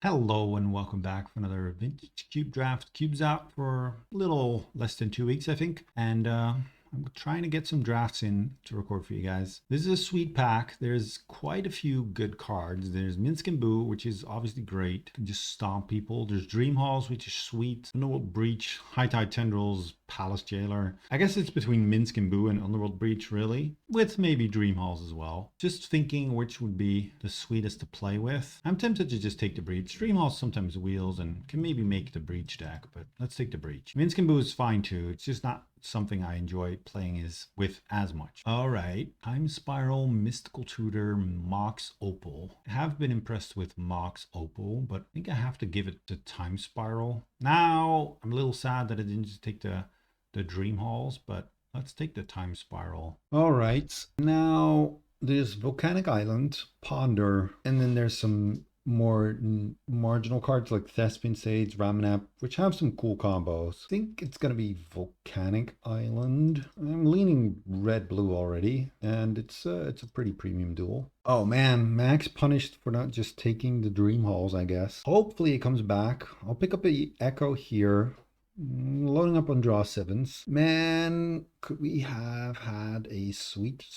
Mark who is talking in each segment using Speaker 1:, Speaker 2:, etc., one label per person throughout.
Speaker 1: Hello and welcome back for another vintage cube draft. Cube's out for a little less than 2 weeks, I think, and I'm trying to get some drafts in to record for you guys. This is a sweet pack. There's quite a few good cards. There's Minsk and Boo, which is obviously great. Can just stomp people. There's Dream Halls, which is sweet. Underworld Breach, High Tide Tendrils, Palace Jailer. I guess it's between Minsk and Boo and Underworld Breach, really, with maybe Dream Halls as well. Just thinking which would be the sweetest to play with. I'm tempted to just take the Breach. Dream Halls sometimes wheels and can maybe make the Breach deck, but let's take the Breach. Minsk and Boo is fine too. It's just not something I enjoy playing with as much. All right, Time Spiral, Mystical Tutor, Mox Opal. I have been impressed with Mox Opal, but I think I have to give it to Time Spiral. Now, I'm a little sad that I didn't just take the Dream Halls, but let's take the Time Spiral. All right, now there's Volcanic Island, Ponder, and then there's some more marginal cards like Thespian Sage, Ramanap, which have some cool combos. I think it's gonna be Volcanic Island. I'm leaning red-blue already, and it's a pretty premium duel. Oh man, Max punished for not just taking the Dream Halls, I guess. Hopefully it comes back. I'll pick up a Echo here. Loading up on draw sevens. Man, could we have had a sweet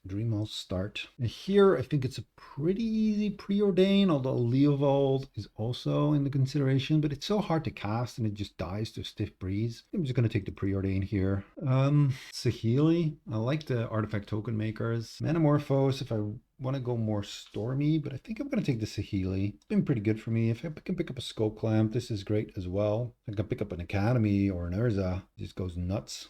Speaker 1: Dreamhouse start? Here, I think it's a pretty easy preordain, although Leovold is also in the consideration, but it's so hard to cast and it just dies to Stiff Breeze. I'm just going to take the preordain here. Saheeli, I like the artifact token makers. Manamorphose, if I want to go more stormy, but I think I'm going to take the Saheeli. It's been pretty good for me. If I can pick up a Scope Clamp, this is great as well. I can pick up an Academy or an Urza. It just goes nuts.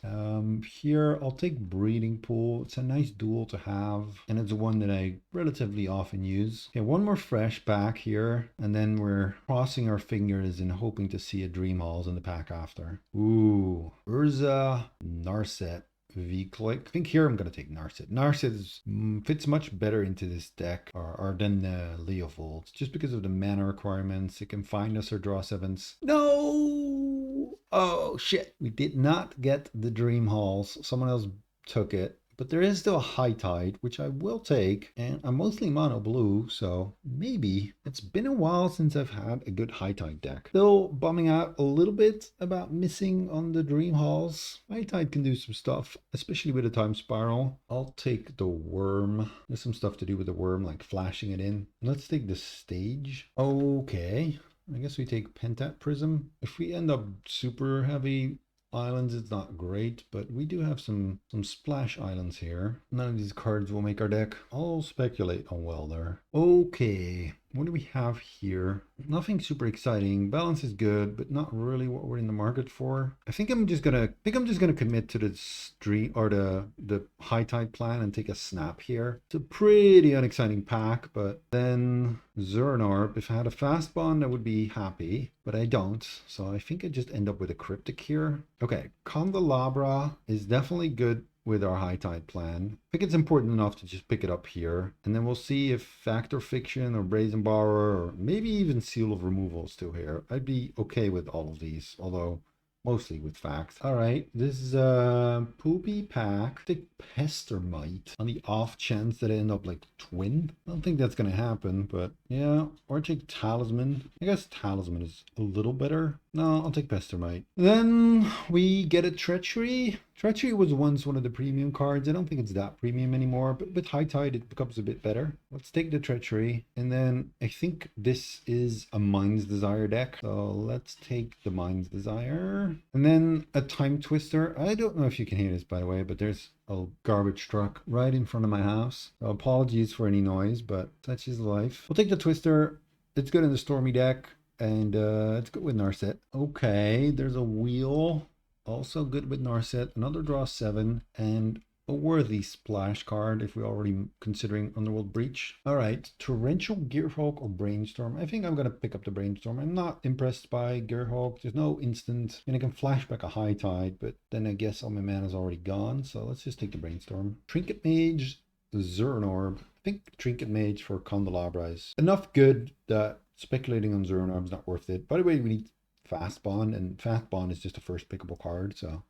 Speaker 1: Here, I'll take Breeding Pool. It's a nice duel to have, and it's one that I relatively often use. Okay, one more fresh back here, and then we're crossing our fingers and hoping to see a Dream Halls in the pack after. Ooh, Urza, Narset. V-Click. I think here I'm going to take Narset. Narset fits much better into this deck or than Leovold, just because of the mana requirements. It can find us or draw sevens. No! Oh, shit. We did not get the Dream Halls. Someone else took it. But there is still a High Tide, which I will take, and I'm mostly mono blue, so maybe. It's been a while since I've had a good High Tide deck. Still bumming out a little bit about missing on the Dream Halls. High Tide can do some stuff, especially with a Time Spiral. I'll take the Worm. There's some stuff to do with the Worm, like flashing it in. Let's take the Stage. Okay. I guess we take Pentat Prism. If we end up super heavy islands, it's not great, but we do have some splash islands here. None of these cards will make our deck. I'll speculate on Welder. Okay, what do we have here? Nothing super exciting. Balance is good, but not really what we're in the market for. I think I'm just gonna commit to the street or the High Tide plan and take a snap here. It's a pretty unexciting pack, but then Zernorb, if I had a fast bond, I would be happy, but I don't. So I think I just end up with a cryptic here. Okay, Candelabra is definitely good with our High Tide plan. I think it's important enough to just pick it up here, and then we'll see if Fact or Fiction or Brazen Borrower or maybe even Seal of Removal is still here. I'd be okay with all of these, although mostly with Fact. All right, this is a poopy pack. Take Pestermite on the off chance that I end up like twin. I don't think that's gonna happen, but yeah. Or take Talisman. I guess Talisman is a little better. No, I'll take Pestermite. Then we get a Treachery. Treachery was once one of the premium cards. I don't think it's that premium anymore, but with High Tide it becomes a bit better. Let's take the Treachery. And then I think this is a Mind's Desire deck. So let's take the Mind's Desire. And then a Time Twister. I don't know if you can hear this, by the way, but there's a garbage truck right in front of my house. So apologies for any noise, but such is life. We'll take the Twister. It's good in the Stormy deck. And it's good with Narset. Okay, there's a Wheel. Also good with Narset. Another draw 7. And a worthy splash card if we're already considering Underworld Breach. All right, Torrential Gearhulk or Brainstorm. I think I'm going to pick up the Brainstorm. I'm not impressed by Gearhulk. There's no instant. And I can flash back a High Tide, but then I guess all my mana is already gone. So let's just take the Brainstorm. Trinket Mage, Zernorb. I think Trinket Mage for Candelabra is enough good that speculating on Zernorb is not worth it. By the way, we need Fast Bond, and Fast Bond is just a first pickable card. So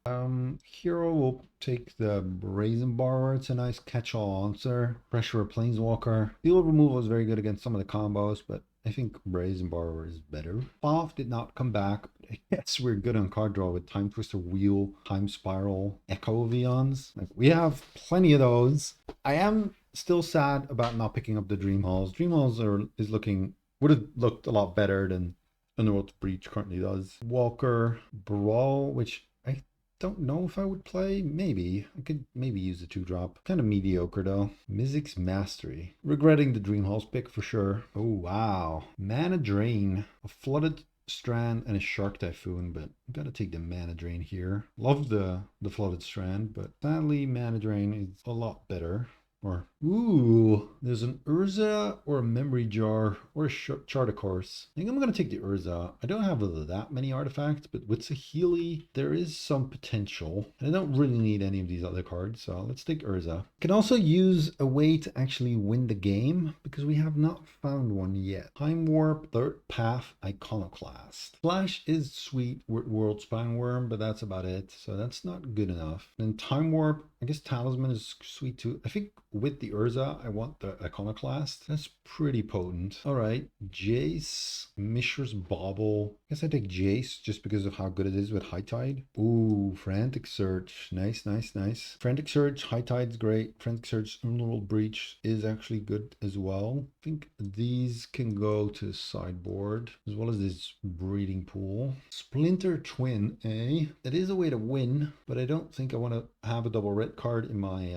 Speaker 1: Hero will take the Brazen Borrower. It's a nice catch-all answer. Pressure a Planeswalker. Seal Removal is very good against some of the combos, but I think Brazen Borrower is better. Off did not come back, but I guess we're good on card draw with Time Twister Wheel, Time Spiral, Echo Vions. Like, we have plenty of those. I am still sad about not picking up the Dream Halls. Dream Halls would have looked a lot better than Underworld Breach currently does. Walker, Brawl, which I don't know if I would play. Maybe. I could maybe use a 2-drop. Kind of mediocre though. Mizzix's Mastery. Regretting the Dream Halls pick for sure. Oh, wow. Mana Drain. A Flooded Strand and a Shark Typhoon, but I'm gonna take the Mana Drain here. Love the Flooded Strand, but sadly Mana Drain is a lot better. Or, ooh, there's an Urza or a Memory Jar or a Chart Course. I think I'm going to take the Urza. I don't have that many artifacts, but with Saheeli, there is some potential. And I don't really need any of these other cards, so let's take Urza. Can also use a way to actually win the game, because we have not found one yet. Time Warp, Third Path, Iconoclast. Flash is sweet with World Spine Worm, but that's about it. So that's not good enough. Then Time Warp, I guess Talisman is sweet too. I think with the Urza, I want the Iconoclast. That's pretty potent. All right, Jace, Mishra's Bauble. I guess I take Jace just because of how good it is with High Tide. Ooh, Frantic Search. Nice, nice, nice. Frantic Search, High Tide's great. Frantic Search, Underworld Breach is actually good as well. I think these can go to the sideboard, as well as this Breeding Pool. Splinter Twin, eh? That is a way to win, but I don't think I want to have a double red card in my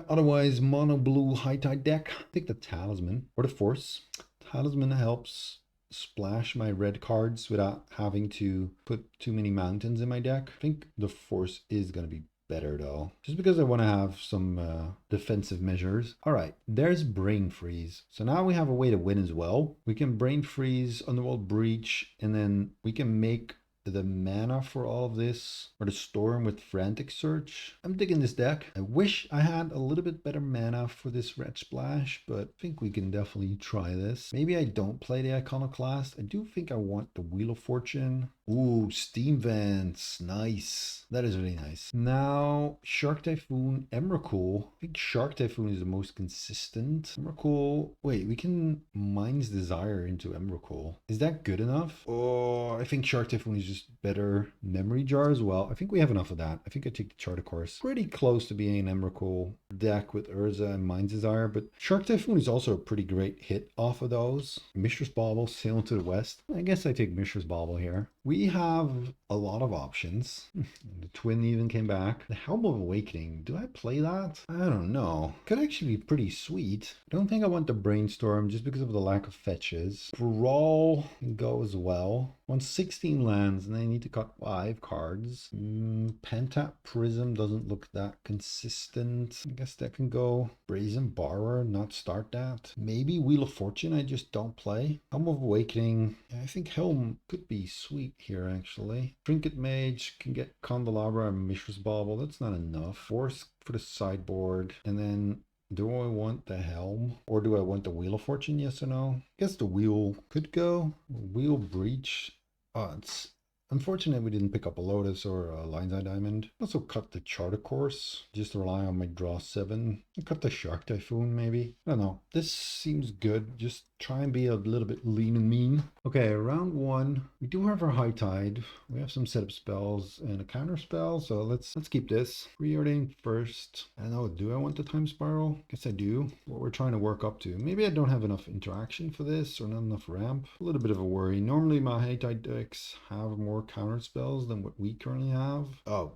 Speaker 1: otherwise mono blue High Tide deck. Take the Talisman or the Force. Talisman helps splash my red cards without having to put too many mountains in my deck. I think the Force is going to be better though, just because I want to have some defensive measures. All right, there's Brain Freeze. So now we have a way to win as well. We can Brain Freeze, Underworld Breach, and then we can make the mana for all of this, or the Storm with Frantic Search. I'm digging this deck. I wish I had a little bit better mana for this Red Splash, but I think we can definitely try this. Maybe I don't play the Iconoclast. I do think I want the Wheel of Fortune. Ooh, Steam Vents. Nice. That is really nice. Now, Shark Typhoon, Emrakul. I think Shark Typhoon is the most consistent. Emrakul. Wait, we can Mind's Desire into Emrakul. Is that good enough? Oh, I think Shark Typhoon is just better. Memory Jar as well. I think we have enough of that. I think I take the Chart Course. Pretty close to being an Emrakul deck with Urza and Mind's Desire, but Shark Typhoon is also a pretty great hit off of those. Mishra's Bauble, Sail to the West. I guess I take Mishra's Bauble here. We have a lot of options. The Twin even came back. The Helm of Awakening. Do I play that? I don't know. Could actually be pretty sweet. I don't think I want the Brainstorm just because of the lack of fetches. Brawl can go as well. Want 16 lands and they need to cut 5 cards. Pentap Prism doesn't look that consistent. I guess that can go. Brazen Borrower, not start that. Maybe Wheel of Fortune I just don't play. Helm of Awakening. I think Helm could be sweet here actually. Trinket Mage can get Candelabra and Mishra's Bauble. That's not enough. Force for the sideboard. And then do I want the Helm or do I want the Wheel of Fortune? Yes or no? I guess the Wheel could go. Wheel Breach. Oh, it's unfortunate we didn't pick up a Lotus or a Lion's Eye Diamond. Also cut the Charter Course, just to rely on my draw 7. Cut the Shark Typhoon maybe. I don't know. This seems good. Just try and be a little bit lean and mean. Okay, round 1. We do have our High Tide. We have some setup spells and a counter spell, so let's keep this. Preordain first. I don't know, do I want the Time Spiral? Guess I do. What we're trying to work up to. Maybe I don't have enough interaction for this or not enough ramp. A little bit of a worry. Normally my High Tide decks have more counter spells than what we currently have. Oh,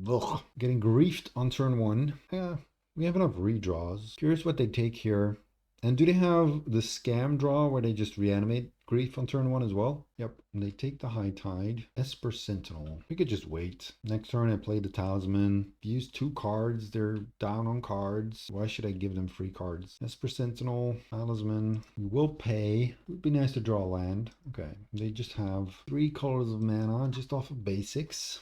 Speaker 1: ugh. Getting griefed on turn 1. Yeah, we have enough redraws. Curious what they take here. And do they have the scam draw where they just reanimate Grief on turn 1 as well? Yep. And they take the High Tide. Esper Sentinel. We could just wait. Next turn I play the Talisman. Use 2 cards. They're down on cards. Why should I give them free cards? Esper Sentinel. Talisman. We will pay. It would be nice to draw a land. Okay. They just have 3 colors of mana just off of basics.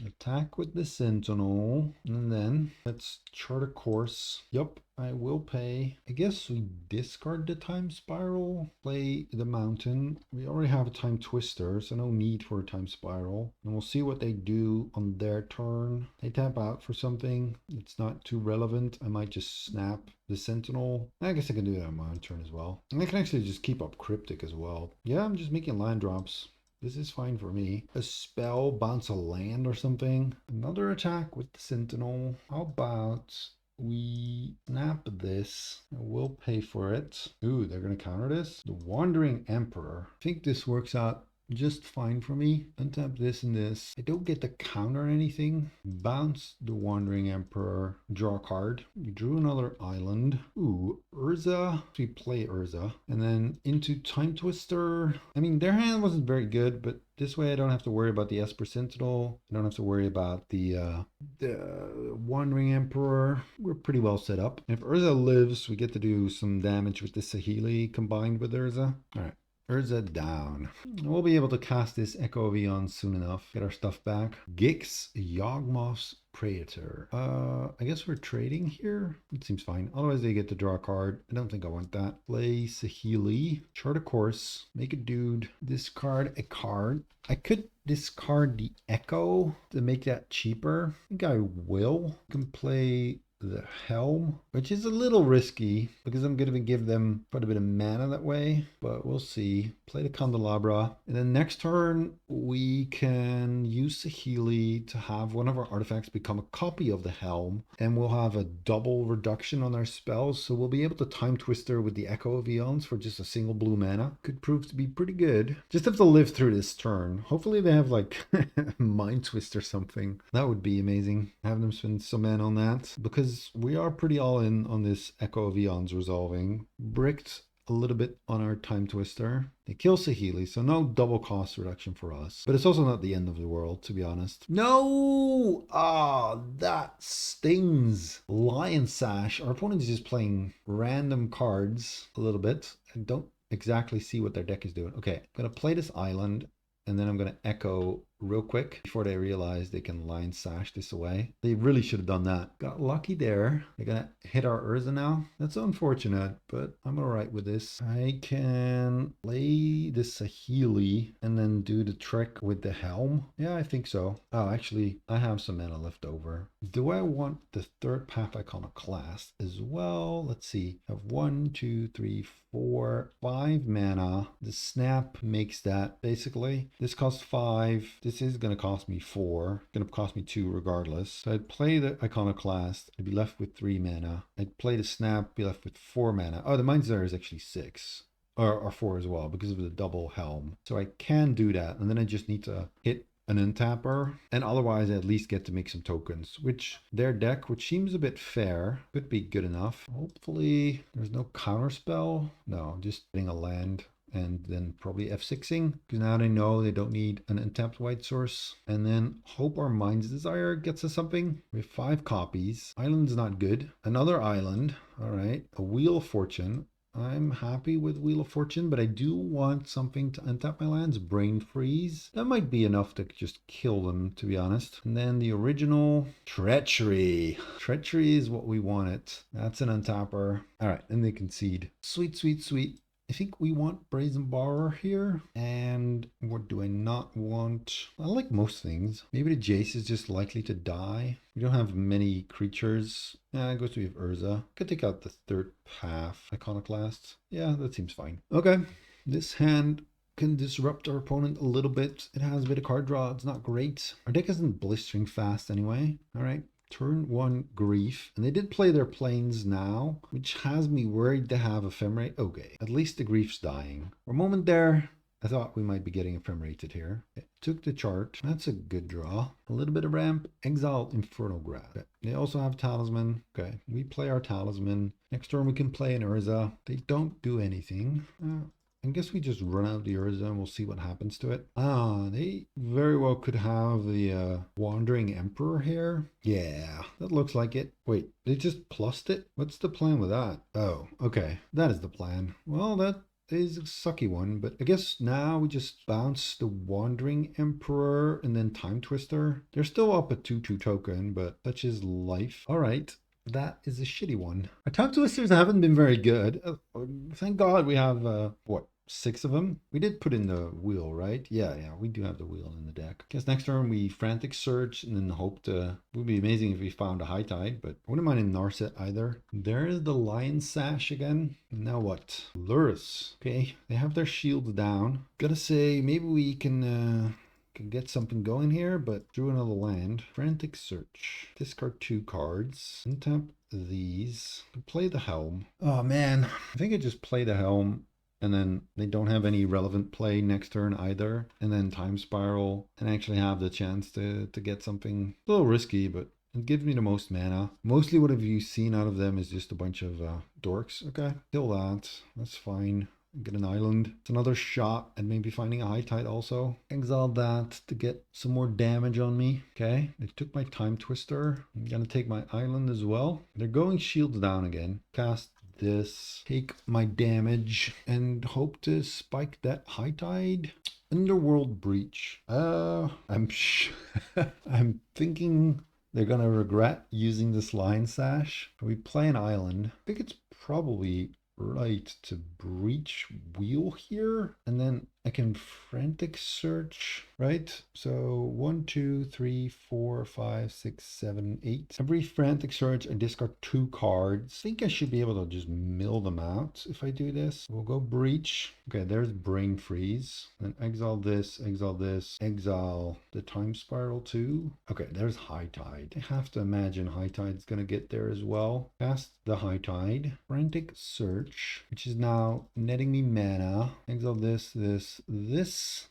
Speaker 1: Attack with the Sentinel. And then let's chart a course. Yep, I will pay. I guess we discard the Time Spiral, play the Mountain. We already have a Time Twister, so no need for a Time Spiral. And we'll see what they do on their turn. They tap out for something. It's not too relevant. I might just snap the Sentinel. I guess I can do that on my own turn as well. And I can actually just keep up Cryptic as well. Yeah, I'm just making land drops. This is fine for me. A spell, bounce a land or something. Another attack with the Sentinel. How about we snap this? We'll pay for it. Ooh, they're going to counter this. The Wandering Emperor. I think this works out just fine for me. Untap this and this. I don't get to counter anything. Bounce the Wandering Emperor. Draw a card. We drew another island. Ooh, Urza. We play Urza. And then into Time Twister. I mean, their hand wasn't very good, but this way I don't have to worry about the Esper Sentinel. I don't have to worry about the Wandering Emperor. We're pretty well set up. And if Urza lives, we get to do some damage with the Saheeli combined with Urza. All right. Urza down. We'll be able to cast this Echo of Eons soon enough. Get our stuff back. Gix, Yawgmoth's Praetor. I guess we're trading here. It seems fine. Otherwise they get to draw a card. I don't think I want that. Play Saheeli. Chart a course. Make a dude. Discard a card. I could discard the Echo to make that cheaper. I think I will. I can play the Helm, which is a little risky because I'm going to give them quite a bit of mana that way, but we'll see. Play the Candelabra, and then next turn we can use Saheeli to have one of our artifacts become a copy of the Helm, and we'll have a double reduction on our spells, so we'll be able to Time Twister with the Echo of Eons for just a single blue mana. Could prove to be pretty good. Just have to live through this turn. Hopefully they have like Mind Twist or something. That would be amazing. Have them spend some mana on that, because we are pretty all in on this Echo of Eons resolving. Bricked a little bit on our Time Twister. They kill Saheeli, so no double cost reduction for us. But it's also not the end of the world, to be honest. No! Ah, that stings. Lion Sash. Our opponent is just playing random cards a little bit. I don't exactly see what their deck is doing. Okay, I'm going to play this island, and then I'm going to Echo real quick before they realize they can Lion Sash this away. They really should have done that. Got lucky there. They're gonna hit our Urza now. That's unfortunate, but I'm all right with this. I can play the Saheeli and then do the trick with the Helm. Yeah, I think so. Oh, actually, I have some mana left over. Do I want the third Path Iconoclast as well? Let's see. I have 1, 2, 3, 4, 5 mana. The snap makes that basically. This costs 5. This is going to cost me 4. It's going to cost me 2 regardless. So I'd play the Iconoclast. I'd be left with 3 mana. I'd play the snap, be left with 4 mana. Oh, the Mind's Desire is actually 6. Or 4 as well because of the double Helm. So I can do that. And then I just need to hit an untapper, and otherwise I at least get to make some tokens, which their deck, which seems a bit fair, could be good enough. Hopefully there's no counter spell. No, just getting a land and then probably F6ing, because now they know they don't need an untapped white source. And then hope our Mind's Desire gets us something. We have 5 copies. Island's not good. Another island. All right. A Wheel of Fortune. I'm happy with Wheel of Fortune, but I do want something to untap my lands. Brain Freeze. That might be enough to just kill them, to be honest. And then the original Treachery. Treachery is what we wanted. That's an untapper. All right, and they concede. Sweet, sweet, sweet. I think we want Brazen Borrower here. And what do I not want? I like most things. Maybe the Jace is just likely to die. We don't have many creatures. I guess we have Urza. Could take out the third Path Iconoclast. Yeah, that seems fine. Okay, this hand can disrupt our opponent a little bit. It has a bit of card draw. It's not great. Our deck isn't blistering fast anyway. All right. Turn 1 Grief, and they did play their Plains now, which has me worried to have Ephemerate. Okay, at least the Grief's dying. For a moment there, I thought we might be getting Ephemerated here. Okay, took the chart. That's a good draw. A little bit of ramp. Exile Infernal Grab. Okay. They also have Talisman. Okay, we play our Talisman. Next turn we can play an Urza. They don't do anything. I guess we just run out the Urza and we'll see what happens to it. Ah, they very well could have the Wandering Emperor here. Yeah, that looks like it. Wait, they just plussed it? What's the plan with that? Oh, okay. That is the plan. Well, that is a sucky one, but I guess now we just bounce the Wandering Emperor and then Time Twister. They're still up a 2/2 token, but such is life. All right. That is a shitty one. Our Time Twisters haven't been very good. Thank God we have, what, 6 of them? We did put in the wheel, right? Yeah, we do have the wheel in the deck. Guess next turn we Frantic Search and then hope to... It would be amazing if we found a High Tide, but I wouldn't mind in Narset either. There's the Lion Sash again. Now what? Lurus. Okay, they have their shields down. Gotta say, maybe we can get something going here, but drew another land. Frantic Search. Discard 2 cards. Untap these. Play the Helm. Oh man, I think I just play the Helm, and then they don't have any relevant play next turn either. And then Time Spiral, and actually have the chance to get something a little risky, but it gives me the most mana. Mostly what have you seen out of them is just a bunch of dorks. Okay, kill that. That's fine. Get an island. It's another shot at maybe finding a High Tide also. Exile that to get some more damage on me. Okay, they took my Time Twister. I'm gonna take my island as well. They're going shields down again. Cast this, take my damage, and hope to spike that High Tide. Underworld Breach. I'm thinking they're gonna regret using this Lion Sash. We play an island. I think it's probably right to breach wheel here, and then I can Frantic Search, right? So 1, 2, 3, 4, 5, 6, 7, 8. Every Frantic Search I discard 2 cards. I think I should be able to just mill them out if I do this. We'll go breach. Okay, there's Brain Freeze. Then exile this, exile this, exile the Time Spiral too. Okay, there's High Tide. I have to imagine High Tide's gonna get there as well. Cast the High Tide. Frantic Search, which is now netting me mana. Exile this, this, this.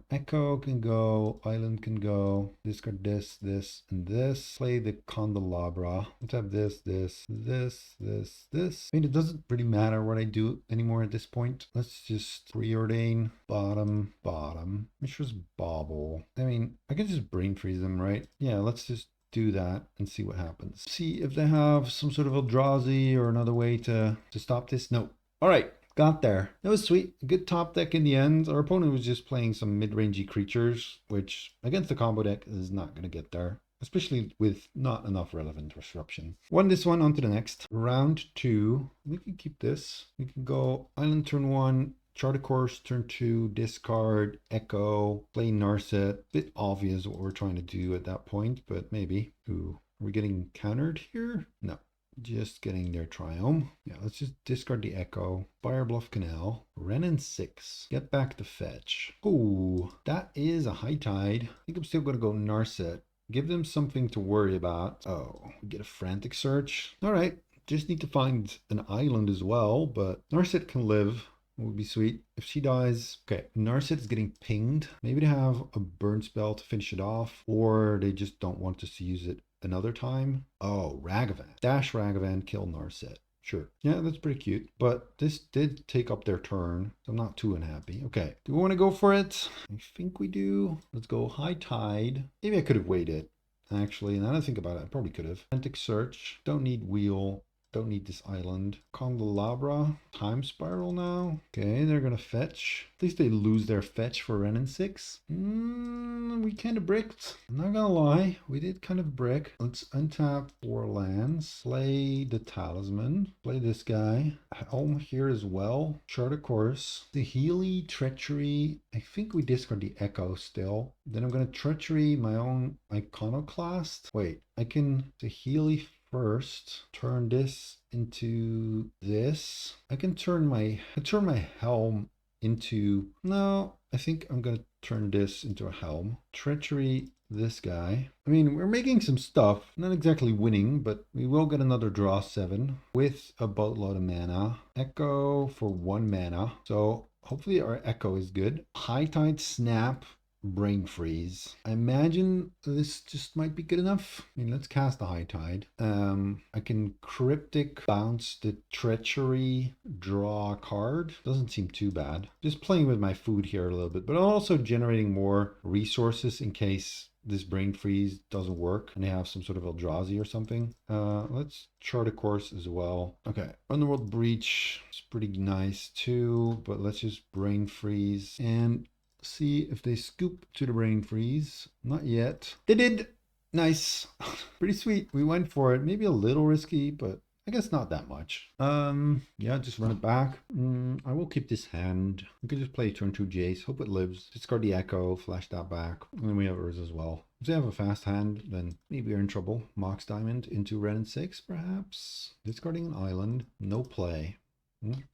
Speaker 1: Echo can go, Island can go. Discard this, this, and this. Play the Candelabra. Let's have this, this, this, this, this. I mean, it doesn't really matter what I do anymore at this point. Let's just preordain bottom, bottom. Mishra's Bauble. I mean, I can just brain freeze them, right? Yeah, let's just do that and see what happens. See if they have some sort of Eldrazi or another way to stop this. No. All right. Got there. That was sweet. A good top deck in the end. Our opponent was just playing some mid-rangey creatures, which against the combo deck is not going to get there, especially with not enough relevant disruption. Won this one, on to the next. Round 2. We can keep this. We can go Island turn 1, Chart a Course turn 2, discard, Echo, play Narset. Bit obvious what we're trying to do at that point, but maybe. Ooh, are we getting countered here? No. Just getting their Triumph. Yeah, let's just discard the Echo. Fire Bluff Canal. Renin 6. Get back to fetch. Ooh, that is a High Tide. I think I'm still going to go Narset. Give them something to worry about. Oh, get a Frantic Search. All right, just need to find an island as well, but Narset can live. Would be sweet. If she dies, okay, Narset is getting pinged. Maybe they have a burn spell to finish it off, or they just don't want us to use it another time. Oh, Ragavan. Dash Ragavan, kill Narset. Sure. Yeah, that's pretty cute. But this did take up their turn, so I'm not too unhappy. Okay, do we want to go for it? I think we do. Let's go High Tide. Maybe I could have waited, actually. Now that I think about it, I probably could have. Frantic Search. Don't need Wheel. Don't need this island. Candelabra. Time Spiral now. Okay, they're gonna fetch. At least they lose their fetch for Renin 6. We kind of bricked. I'm not gonna lie. We did kind of brick. Let's untap 4 lands. Play the Talisman. Play this guy. Helm here as well. Chart a Course. The Healy, Treachery. I think we discard the Echo still. Then I'm gonna Treachery my own Iconoclast. Wait, I can... The Healy first, turn this into this. I can turn my helm into... No, I think I'm gonna turn this into a helm. Treachery this guy. I mean, we're making some stuff. Not exactly winning, but we will get another draw 7 with a boatload of mana. Echo for 1 mana. So hopefully our Echo is good. High Tide Snap. Brain Freeze. I imagine this just might be good enough. I mean, let's cast the High Tide. I can Cryptic bounce the Treachery, draw a card. Doesn't seem too bad. Just playing with my food here a little bit, but also generating more resources in case this brain freeze doesn't work and they have some sort of Eldrazi or something. Let's chart a course as well. Okay, Underworld Breach is pretty nice too, but let's just brain freeze and see if they scoop to the brain freeze. Not yet. They did. Nice. Pretty sweet. We went for it. Maybe a little risky, but I guess not that much. Yeah, just run it back. I will keep this hand. We can just play turn 2 Jace, hope it lives. Discard the Echo, flash that back. And then we have Urza as well. If they have a fast hand, then maybe we're in trouble. Mox Diamond into red and 6, perhaps. Discarding an island, no play.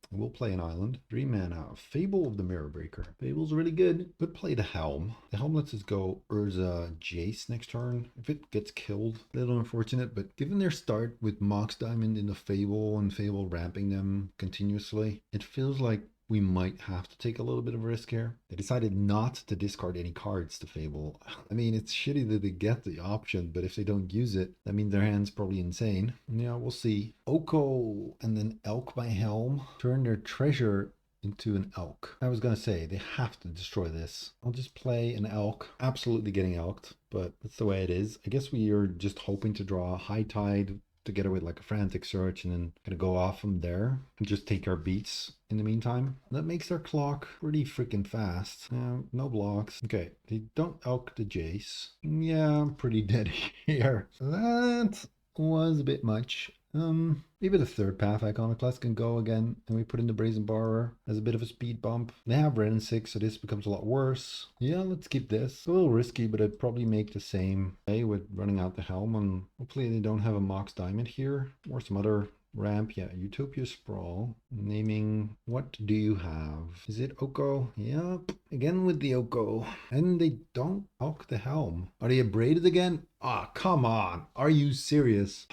Speaker 1: We'll play an island. 3 mana. Fable of the Mirror Breaker. Fable's really good. Could play the Helm. The Helm lets us go Urza Jace next turn. If it gets killed, a little unfortunate, but given their start with Mox Diamond in the Fable and Fable ramping them continuously, it feels like we might have to take a little bit of a risk here. They decided not to discard any cards to Fable. I mean, it's shitty that they get the option, but if they don't use it, that means their hand's probably insane. Yeah, we'll see. Oko and then Elk by Helm turn their treasure into an elk. I was gonna say, they have to destroy this. I'll just play an elk. Absolutely getting elked, but that's the way it is. I guess we are just hoping to draw a High Tide together with like a Frantic Search and then gonna go off from there and just take our beats in the meantime. That makes our clock pretty freaking fast. No blocks. Okay, they don't elk the Jace. Yeah, I'm pretty dead here. That was a bit much. Maybe the third path Iconoclast can go again, and we put in the Brazen Borrower as a bit of a speed bump. They have red and 6, so this becomes a lot worse. Yeah, let's keep this. A little risky, but I'd probably make the same way with running out the Helm, and hopefully they don't have a Mox Diamond here, or some other ramp. Yeah, Utopia Sprawl. Naming, what do you have? Is it Oko? Yep, again with the Oko. And they don't elk the Helm. Are they abraded again? Ah, come on. Are you serious?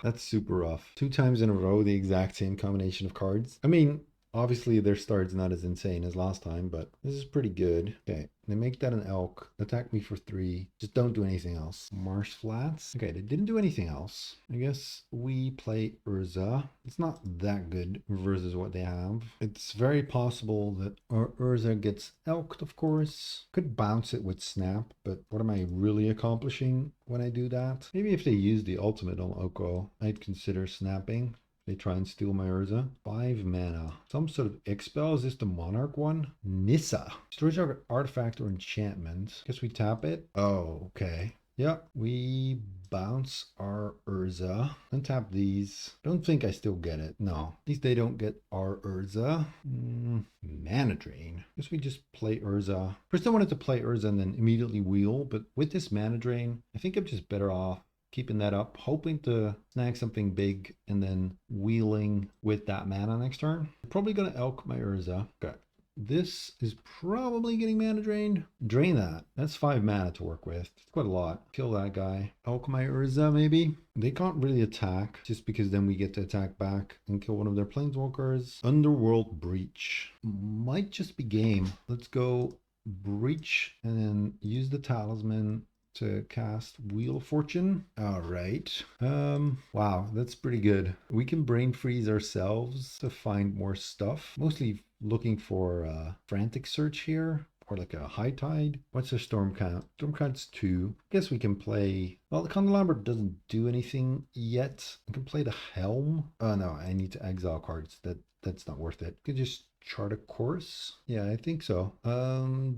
Speaker 1: That's super rough. 2 times in a row, the exact same combination of cards. I mean, obviously their start's not as insane as last time, but this is pretty good. Okay, they make that an elk. Attack me for 3. Just don't do anything else. Marsh Flats. Okay, they didn't do anything else. I guess we play Urza. It's not that good versus what they have. It's very possible that our Urza gets elked, of course. Could bounce it with Snap, but what am I really accomplishing when I do that? Maybe if they use the ultimate on Oko, I'd consider snapping. They try and steal my Urza. 5 mana. Some sort of Expel. Is this the Monarch one? Nissa. Storage artifact or enchantment. Guess we tap it. Oh, okay. Yep. We bounce our Urza. Untap these. Don't think I still get it. No. At least they don't get our Urza. Mana Drain. Guess we just play Urza. First I wanted to play Urza and then immediately wheel, but with this Mana Drain, I think I'm just better off keeping that up, hoping to snag something big, and then wheeling with that mana next turn. I'm probably going to elk my Urza. Okay. This is probably getting mana drained. Drain that. That's 5 mana to work with. It's quite a lot. Kill that guy. Elk my Urza, maybe? They can't really attack, just because then we get to attack back and kill one of their planeswalkers. Underworld Breach. Might just be game. Let's go Breach and then use the Talisman to cast Wheel of Fortune. All right. Wow, that's pretty good. We can brain freeze ourselves to find more stuff. Mostly looking for Frantic Search here, or like a High Tide. What's the Storm count? Storm count's 2. Guess we can play. Well, the Candelabra doesn't do anything yet. I can play the Helm. Oh no, I need to exile cards. That's not worth it. Could just chart a course. Yeah, I think so.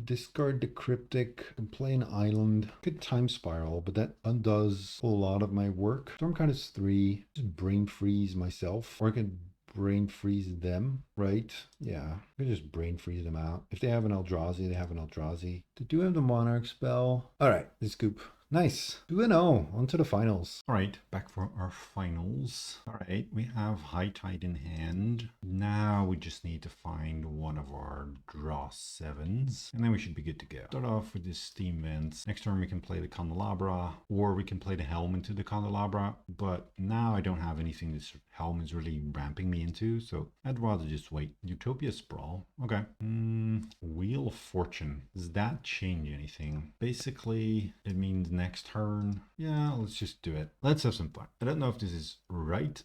Speaker 1: Discard the Cryptic and play an island. Could Time Spiral, but that undoes a lot of my work. Storm count is 3. Just brain freeze myself, or I could brain freeze them, right? Yeah, I could just brain freeze them out. If they have an Eldrazi, they have an Eldrazi. They do have the Monarch spell. All right, the scoop. Nice. 2-0. On to the finals. All right, back for our finals. All right, we have High Tide in hand. Now we just need to find one of our draw 7s, and then we should be good to go. Start off with this Steam Vents. Next turn we can play the Candelabra, or we can play the Helm into the Candelabra, but now I don't have anything this Helm is really ramping me into, so I'd rather just wait. Utopia Sprawl. Okay. Wheel of Fortune. Does that change anything? Basically, it means next turn. Yeah, let's just do it. Let's have some fun. I don't know if this is right,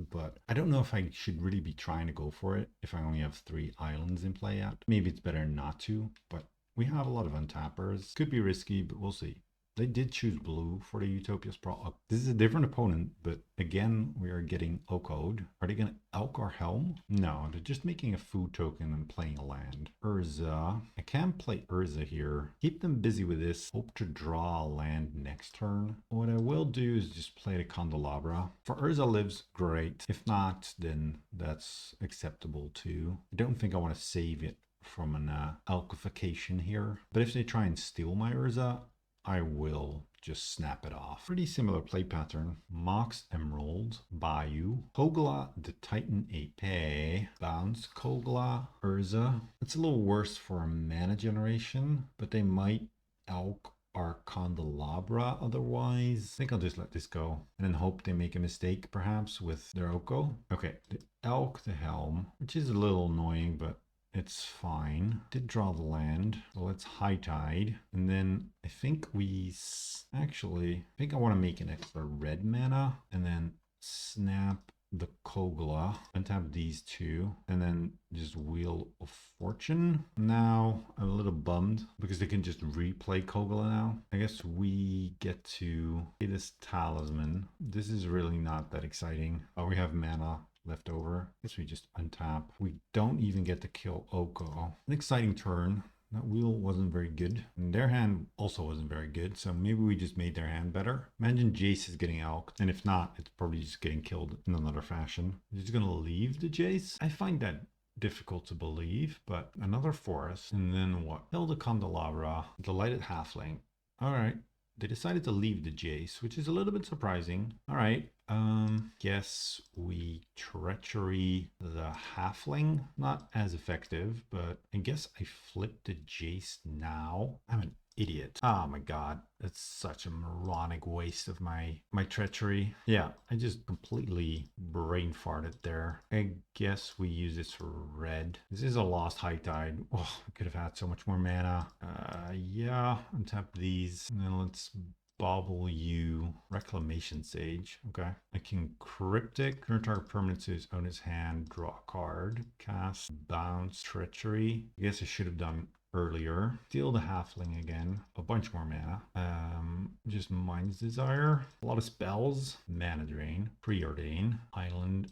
Speaker 1: but I don't know if I should really be trying to go for it if I only have 3 islands in play out. Maybe it's better not to, but We have a lot of untappers. Could be risky, but we'll see. They did choose blue for the Utopia's Pro. This is a different opponent, but again, we are getting Oko'd. Are they going to Elk our Helm? No, they're just making a food token and playing a land. Urza. I can play Urza here. Keep them busy with this. Hope to draw a land next turn. What I will do is just play the Candelabra. For Urza lives, great. If not, then that's acceptable too. I don't think I want to save it from an alkification here. But if they try and steal my Urza, I will just snap it off. Pretty similar play pattern. Mox Emerald, Bayou, Kogla the Titan Ape, Bounce Kogla, Urza. It's a little worse for a mana generation, but they might Elk our Candelabra otherwise. I think I'll just let this go and then hope they make a mistake perhaps with their Oko. Okay, the Elk the Helm, which is a little annoying, but it's fine. Did draw the land. So let's High Tide. And then I think I think I want to make an extra red mana and then snap the Kogla, untap these two, and then just Wheel of Fortune. Now I'm a little bummed because they can just replay Kogla now. I guess we get to play this Talisman. This is really not that exciting. Oh, we have mana left over. I guess we just untap. We don't even get to kill Oko. An exciting turn. That wheel wasn't very good. And their hand also wasn't very good. So maybe we just made their hand better. Imagine Jace is getting elked. And if not, it's probably just getting killed in another fashion. He's going to leave the Jace. I find that difficult to believe, but another forest. And then what? Kill the Candelabra, the Lighted Halfling. All right. They decided to leave the Jace, which is a little bit surprising. All right. Guess we treachery the Halfling. Not as effective, but I guess I flipped the Jace now. I'm an idiot. Oh my god. That's such a moronic waste of my treachery. Yeah, I just completely brain farted there. I guess we use this for red. This is a lost High Tide. Oh, we could have had so much more mana. Yeah, untap these. And then let's bobble you Reclamation Sage. Okay. I can Cryptic. Current target permanent is on his hand. Draw a card. Cast. Bounce. Treachery. I guess I should have done earlier. Steal the Halfling again. A bunch more mana. Just Mind's Desire. A lot of spells. Mana Drain. Preordain. Island.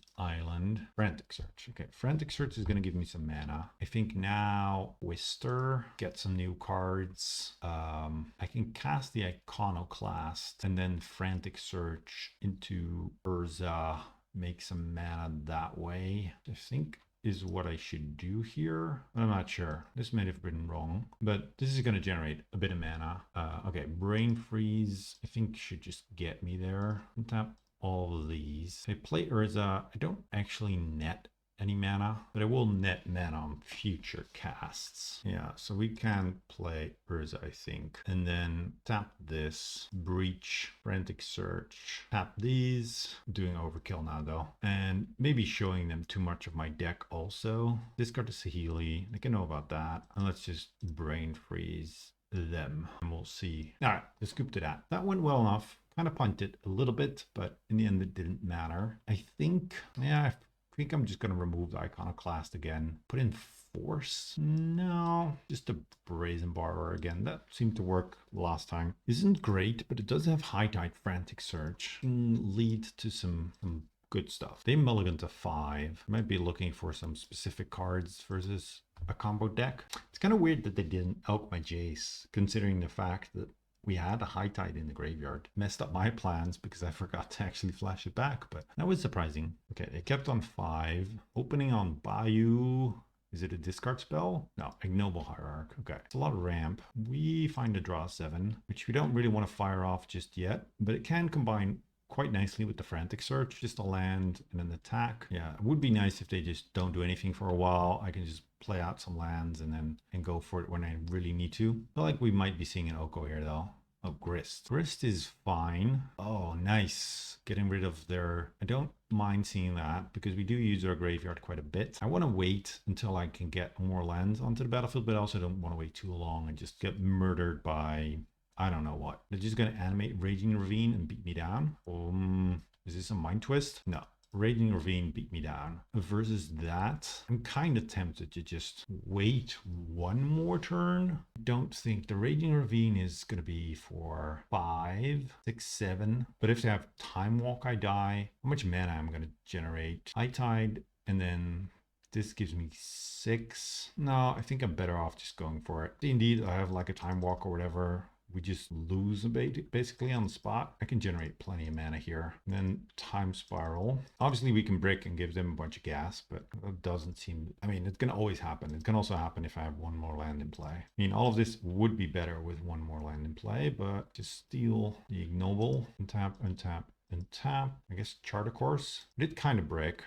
Speaker 1: Frantic Search. Okay, Frantic Search is going to give me some mana. I think now Twister. Get some new cards. I can cast the Iconoclast and then Frantic Search into Urza. Make some mana that way. I think is what I should do here. I'm not sure. This may have been wrong, but this is going to generate a bit of mana. Okay, Brain Freeze, I think should just get me there. Tap all of these. I play Urza. I don't actually net any mana, but I will net mana on future casts. Yeah, so we can play Urza, I think. And then tap this, Breach, Frantic Search, tap these, doing overkill now though, and maybe showing them too much of my deck also. Discard the Saheeli, they can know about that. And let's just Brain Freeze them, and we'll see. All right, let's scoop to that. That went well enough. Kind of punted a little bit, but in the end it didn't matter. I think, yeah, I think I'm just going to remove the Iconoclast again. Put in Force? No, just a Brazen Borrower again. That seemed to work last time. Isn't great, but it does have High Tide Frantic Search. Can lead to some good stuff. They mulligan to 5. Might be looking for some specific cards versus a combo deck. It's kind of weird that they didn't elk my Jace, considering the fact that we had a High Tide in the graveyard. Messed up my plans because I forgot to actually flash it back, but that was surprising. Okay, they kept on 5. Opening on Bayou. Is it a discard spell? No, Ignoble Hierarch. Okay, it's a lot of ramp. We find a draw 7, which we don't really want to fire off just yet, but it can combine quite nicely with the Frantic Search. Just a land and an attack. Yeah, it would be nice if they just don't do anything for a while. I can just play out some lands and go for it when I really need to. I feel like we might be seeing an Oko here though. Oh, Grist. Grist is fine. Oh, nice. Getting rid of their... I don't mind seeing that because we do use our graveyard quite a bit. I want to wait until I can get more lands onto the battlefield, but I also don't want to wait too long and just get murdered by... I don't know what. They're just going to animate Raging Ravine and beat me down. Is this a Mind Twist? No. Raging Ravine beat me down. Versus that, I'm kind of tempted to just wait one more turn. Don't think the Raging Ravine is going to be for 5, 6, 7. But if they have Time Walk, I die. How much mana I'm going to generate? High Tide, and then this gives me 6. No, I think I'm better off just going for it. Indeed, I have like a Time Walk or whatever. We just lose basically on the spot. I can generate plenty of mana here. And then Time Spiral. Obviously, we can brick and give them a bunch of gas, but that doesn't seem... I mean, it's going to always happen. It can also happen if I have one more land in play. I mean, all of this would be better with one more land in play, but just steal the Ignoble, untap, untap, and tap. I guess chart a course. We did kind of brick.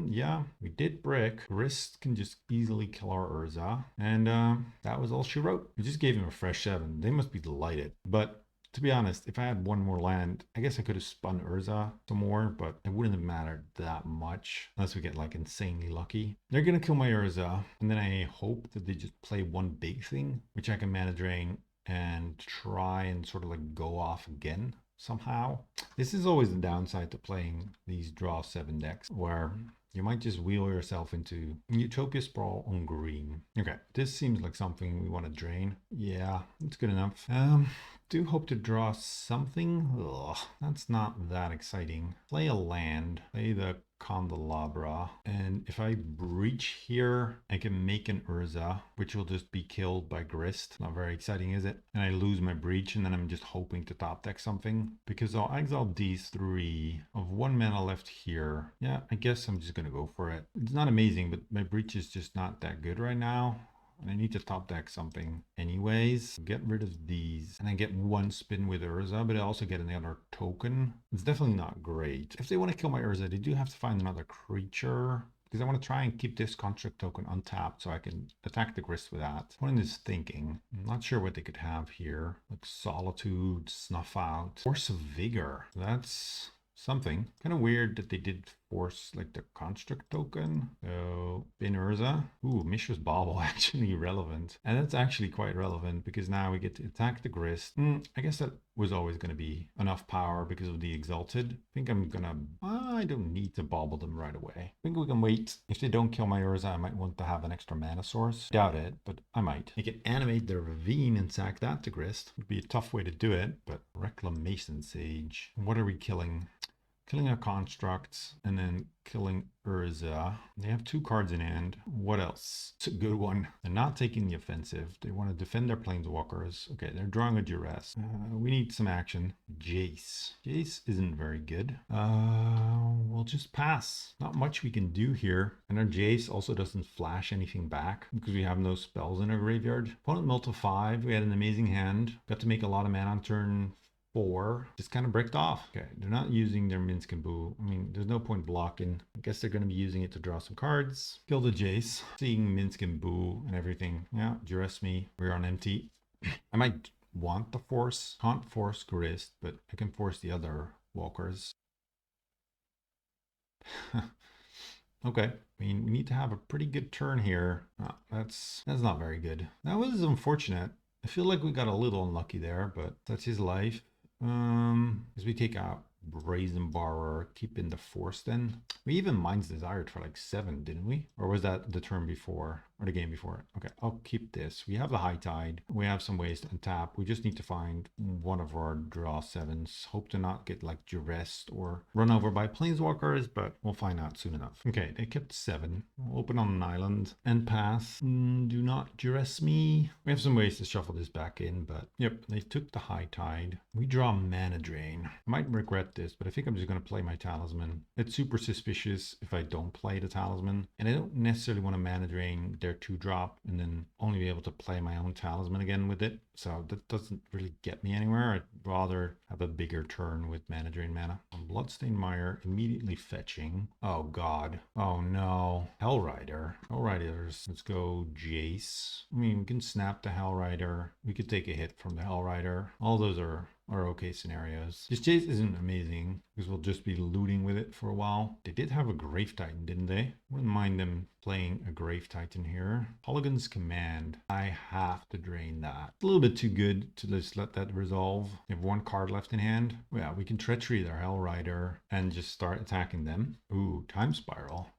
Speaker 1: Yeah, we did brick. Wrist can just easily kill our Urza. And that was all she wrote. We just gave him a fresh 7. They must be delighted. But to be honest, if I had one more land, I guess I could have spun Urza some more, but it wouldn't have mattered that much unless we get like insanely lucky. They're going to kill my Urza. And then I hope that they just play one big thing, which I can mana drain and try and sort of like go off again somehow. This is always the downside to playing these draw 7 decks, where you might just wheel yourself into Utopia Sprawl on green. Okay, this seems like something we want to drain. Yeah, it's good enough. Do hope to draw something. Ugh, that's not that exciting. Play a land. Play the Candelabra. And if I breach here, I can make an Urza, which will just be killed by Grist. Not very exciting, is it? And I lose my breach, and then I'm just hoping to top deck something. Because I'll exile these 3 of 1 mana left here. Yeah, I guess I'm just going to go for it. It's not amazing, but my breach is just not that good right now. And I need to top deck something anyways. Get rid of these. And I get 1 spin with Urza, but I also get another token. It's definitely not great. If they want to kill my Urza, they do have to find another creature. Because I want to try and keep this construct token untapped so I can attack the Grist with that. One is thinking. I'm not sure what they could have here. Like Solitude, Snuff Out, Force of Vigor. That's something. Kind of weird that they did force like the construct token. So bin Urza. Ooh, Mishra's Bauble actually relevant. And that's actually quite relevant because now we get to attack the Grist. I guess that was always going to be enough power because of the Exalted. I think I'm gonna... I don't need to bauble them right away. I think we can wait. If they don't kill my Urza, I might want to have an extra mana source. Doubt it, but I might. I can animate the Ravine and sack that to Grist. Would be a tough way to do it, but Reclamation Sage. What are we killing? Killing a construct and then killing Urza. They have 2 cards in hand. What else? It's a good one. They're not taking the offensive. They want to defend their planeswalkers. Okay, they're drawing a duress. We need some action. Jace. Jace isn't very good. We'll just pass. Not much we can do here. And our Jace also doesn't flash anything back because we have no spells in our graveyard. Opponent mill to 5. We had an amazing hand. Got to make a lot of mana on turn 4, just kind of bricked off. Okay, they're not using their Minsc and Boo. I mean, there's no point blocking. I guess they're going to be using it to draw some cards. Kill the Jace. Seeing Minsc and Boo and everything. Yeah, duress me. We're on empty. I might want the force. Can't force Grist, but I can force the other walkers. Okay, I mean, we need to have a pretty good turn here. That's not very good. That was unfortunate. I feel like we got a little unlucky there, but that's his life. As we take out Brazen Borrower, keep in the force then. We even Mind's Desired for like 7, didn't we? Or was that the turn before? Or the game before? Okay, I'll keep this. We have the High Tide. We have some ways to untap. We just need to find one of our draw 7s. Hope to not get like duressed or run over by planeswalkers, but we'll find out soon enough. Okay, they kept 7. We'll open on an island and pass. Do not duress me. We have some ways to shuffle this back in, but yep, they took the High Tide. We draw Mana Drain. I might regret this, but I think I'm just going to play my Talisman. It's super suspicious if I don't play the Talisman, and I don't necessarily want to Mana Drain their 2-drop and then only be able to play my own Talisman again with it. So that doesn't really get me anywhere. I'd rather have a bigger turn with Mana Drain mana. Bloodstained Mire, immediately fetching. Oh god. Oh no. Hellrider. Hellriders. Let's go Jace. I mean, we can snap the Hellrider. We could take a hit from the Hellrider. All those are are okay scenarios. This Jace isn't amazing because we'll just be looting with it for a while. They did have a Grave Titan, didn't they? Wouldn't mind them playing a Grave Titan here. Polygon's Command. I have to drain that. A little bit too good to just let that resolve. They have one card left in hand. Yeah, we can Treachery their Hell Rider and just start attacking them. Ooh, Time Spiral.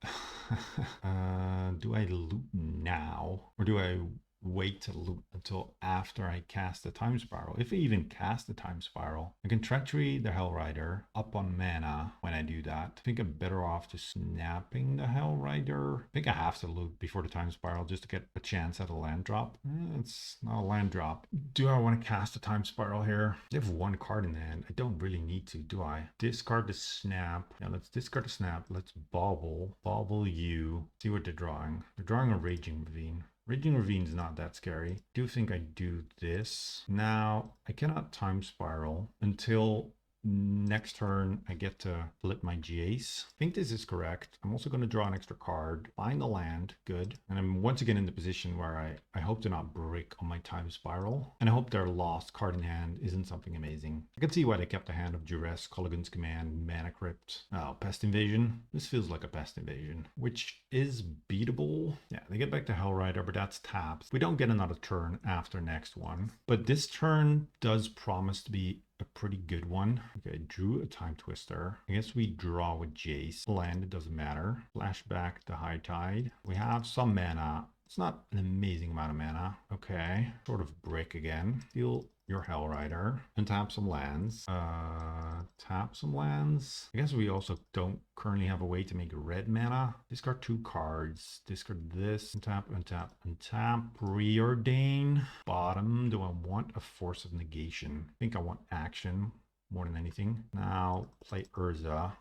Speaker 1: Do I loot now? Or do I wait to loot until after I cast the Time Spiral? If I even cast the Time Spiral, I can Treachery the Hell Rider up on mana when I do that. I think I'm better off just snapping the Hell Rider. I think I have to loot before the Time Spiral just to get a chance at a land drop. It's not a land drop. Do I want to cast a Time Spiral here? I have one card in hand. I don't really need to, do I? Discard the Snap. Yeah, let's discard the Snap. Let's Bobble. Bobble you. See what they're drawing. They're drawing a Raging Ravine. Raging Ravine's not that scary. Do think I do this. Now, I cannot Time Spiral until next turn I get to flip my Jace. I think this is correct. I'm also going to draw an extra card, find the land, good. And I'm once again in the position where I hope to not break on my Time Spiral. And I hope their lost card in hand isn't something amazing. I can see why they kept a hand of Duress, Colligan's Command, Mana Crypt. Oh, Pest Invasion. This feels like a Pest Invasion, which is beatable. Yeah, they get back to Hell Rider, but that's taps. We don't get another turn after next one. But this turn does promise to be a pretty good one. Okay, drew a Time Twister. I guess we draw with Jace. Land, it doesn't matter. Flashback to High Tide. We have some mana. It's not an amazing amount of mana. Okay, sort of break again. Steal your Hell Rider and tap some lands. Tap some lands. I guess we also don't currently have a way to make red mana. Discard 2 cards. Discard this. Untap, untap, untap. Preordain. Bottom. Do I want a Force of Negation? I think I want action more than anything. Now play Urza.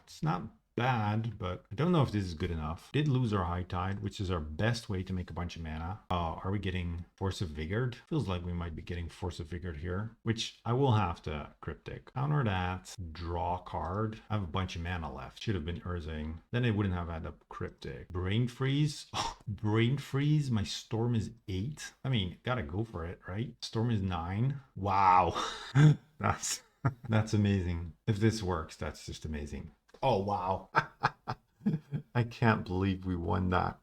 Speaker 1: It's not bad, but I don't know if this is good enough. Did lose our High Tide, which is our best way to make a bunch of mana. Are we getting Force of Vigor? Feels like we might be getting Force of Vigor here, which I will have to Cryptic. Counter that, draw card. I have a bunch of mana left. Should have been Urzing. Then I wouldn't have had a Cryptic. Brain Freeze. Brain Freeze. My Storm is 8. I mean, gotta go for it, right? Storm is 9. Wow. That's amazing. If this works, that's just amazing. Oh, wow. I can't believe we won that.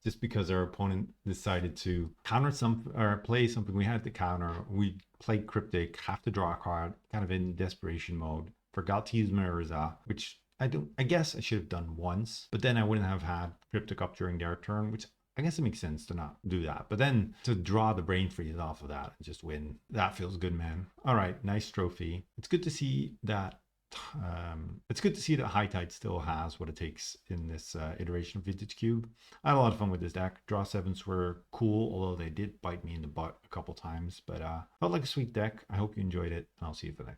Speaker 1: Just because our opponent decided to counter or play something we had to counter. We played Cryptic, have to draw a card, kind of in desperation mode. Forgot to use my Urza, which I guess I should have done once, but then I wouldn't have had Cryptic up during their turn, which I guess it makes sense to not do that. But then to draw the Brain Freeze off of that and just win, that feels good, man. All right, nice trophy. It's good to see that High Tide still has what it takes in this iteration of Vintage Cube. I had a lot of fun with this deck. Draw 7s were cool, although they did bite me in the butt a couple times. But felt like a sweet deck. I hope you enjoyed it, and I'll see you for the next.